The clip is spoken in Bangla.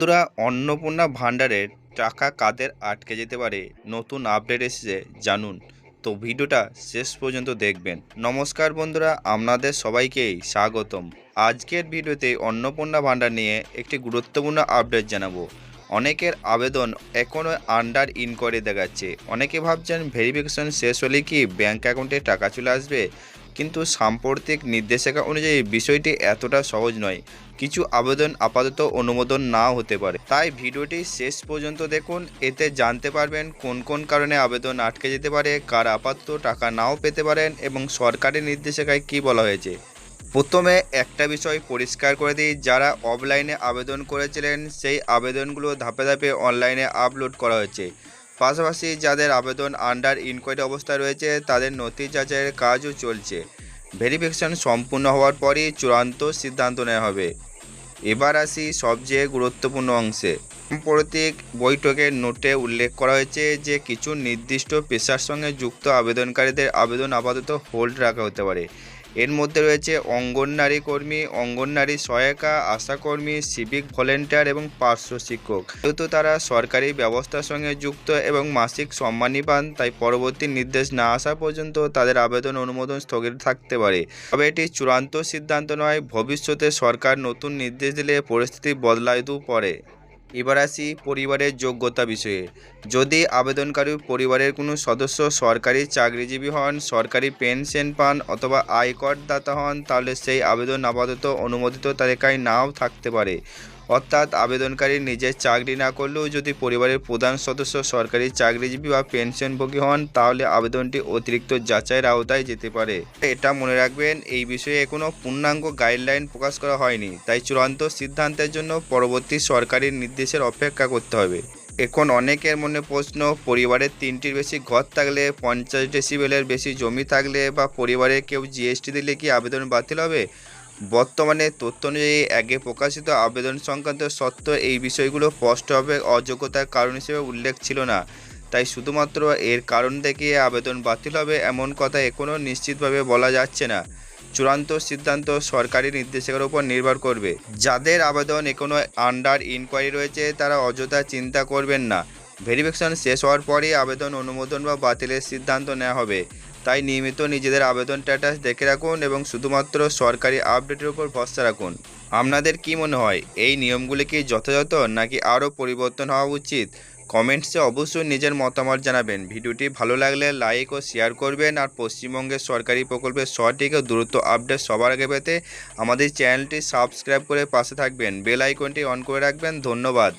বন্ধুরা, অন্নপূর্ণা ভাণ্ডারের টাকা কাদের আটকে যেতে পারে, নতুন আপডেট এসেছে জানুন। তো ভিডিওটা শেষ পর্যন্ত দেখবেন। নমস্কার বন্ধুরা, আপনাদের সবাইকেই স্বাগতম। আজকের ভিডিওতে অন্নপূর্ণা ভাণ্ডার নিয়ে একটি গুরুত্বপূর্ণ আপডেট জানাবো। অনেকের আবেদন এখনও আন্ডার ইনকোয়ারি দেখাচ্ছে। অনেকে ভাবছেন ভেরিফিকেশন শেষ হলে কি ব্যাঙ্ক অ্যাকাউন্টে টাকা চলে আসবে, কিন্তু সাম্প্রতিক নির্দেশিকা অনুযায়ী বিষয়টি এতটা সহজ নয়। কিছু আবেদন আপাতত অনুমোদন নাও হতে পারে, তাই ভিডিওটি শেষ পর্যন্ত দেখুন। এতে জানতে পারবেন কোন কোন কারণে আবেদন আটকে যেতে পারে, কারা আপাতত টাকা নাও পেতে পারেন এবং সরকারি নির্দেশিকায় কী বলা হয়েছে। প্রথমে একটা বিষয় পরিষ্কার করে দিই, যারা অফলাইনে আবেদন করেছিলেন সেই আবেদনগুলো ধাপে ধাপে অনলাইনে আপলোড করা হয়েছে। পাশাপাশি যাদের আবেদন আন্ডার ইনকোয়ারি অবস্থায় রয়েছে তাদের নথি যাচাইয়ের কাজও চলছে। ভেরিফিকেশন সম্পূর্ণ হওয়ার পরই চূড়ান্ত সিদ্ধান্ত নেওয়া হবে। এবার আসি সবচেয়ে গুরুত্বপূর্ণ অংশে। সাম্প্রতিক বৈঠকের নোটে উল্লেখ করা হয়েছে যে কিছু নির্দিষ্ট পেশার সঙ্গে যুক্ত আবেদনকারীদের আবেদন আপাতত হোল্ড রাখা হতে পারে। এর মধ্যে রয়েছে অঙ্গনওয়াড়ি কর্মী, অঙ্গনওয়াড়ি সহায়িকা, আশাকর্মী, সিভিক ভলেন্টিয়ার এবং পার্শ্ব শিক্ষক। যেহেতু তারা সরকারি ব্যবস্থার সঙ্গে যুক্ত এবং মাসিক সম্মানী পান, তাই পরবর্তী নির্দেশ না আসা পর্যন্ত তাদের আবেদন অনুমোদন স্থগিত থাকতে পারে। তবে এটি চূড়ান্ত সিদ্ধান্ত নয়। ভবিষ্যতে সরকার নতুন নির্দেশ দিলে পরিস্থিতি বদলাতেও পারে। এবার আসি পরিবারের যোগ্যতা বিষয়ে। যদি আবেদনকারী পরিবারের কোনো সদস্য সরকারি চাকরিজীবী হন, সরকারি পেনশন পান অথবা আয়করদাতা হন, তাহলে সেই আবেদন আপাতত অনুমোদিত তালিকায় নাও থাকতে পারে। অর্থাৎ আবেদনকারী নিজের চাকরি না করলেও যদি পরিবারের প্রধান সদস্য সরকারি চাকরিজীবী বা পেনশনভোগী হন, তাহলে আবেদনটি অতিরিক্ত যাচাইয়ের আওতায় যেতে পারে। এটা মনে রাখবেন, এই বিষয়ে এখনও পূর্ণাঙ্গ গাইডলাইন প্রকাশ করা হয়নি, তাই চূড়ান্ত সিদ্ধান্তের জন্য পরবর্তী সরকারি নির্দেশের অপেক্ষা করতে হবে। এখন অনেকের মনে প্রশ্ন, পরিবারের 3টির বেশি ঘর থাকলে, 50 ডেসিবেলের বেশি জমি থাকলে বা পরিবারে কেউ জিএসটি দিলে কি আবেদন বাতিল হবে? বর্তমানে তথ্য অনুযায়ী আগে প্রকাশিত আবেদন সংক্রান্ত সত্য এই বিষয়গুলো স্পষ্টভাবে অযোগ্যতার কারণ হিসেবে উল্লেখ ছিল না। তাই শুধুমাত্র এর কারণ দেখিয়ে আবেদন বাতিল হবে এমন কথা এখনও নিশ্চিতভাবে বলা যাচ্ছে না। চূড়ান্ত সিদ্ধান্ত সরকারি নির্দেশিকার উপর নির্ভর করবে। যাদের আবেদন এখনও আন্ডার ইনকোয়ারি রয়েছে তারা অযথা চিন্তা করবেন না। ভেরিফিকেশন শেষ হওয়ার পরই আবেদন অনুমোদন বা বাতিলের সিদ্ধান্ত নেওয়া হবে। তাই নিয়মিত নিজেদের আবেদন স্ট্যাটাস দেখে রাখুন এবং শুধুমাত্র সরকারি আপডেটের উপর ভরসা রাখুন। আপনাদের কি মনে হয়, এই নিয়মগুলি কি যথাযথ নাকি আরও পরিবর্তন হওয়া উচিত? কমেন্টসে অবশ্যই নিজের মতামত জানাবেন। ভিডিওটি ভালো লাগলে লাইক ও শেয়ার করবেন। আর পশ্চিমবঙ্গের সরকারি প্রকল্পের সঠিক ও দ্রুত আপডেট সবার আগে পেতে আমাদের চ্যানেলটি সাবস্ক্রাইব করে পাশে থাকবেন। বেল আইকনটি অন করে রাখবেন। ধন্যবাদ।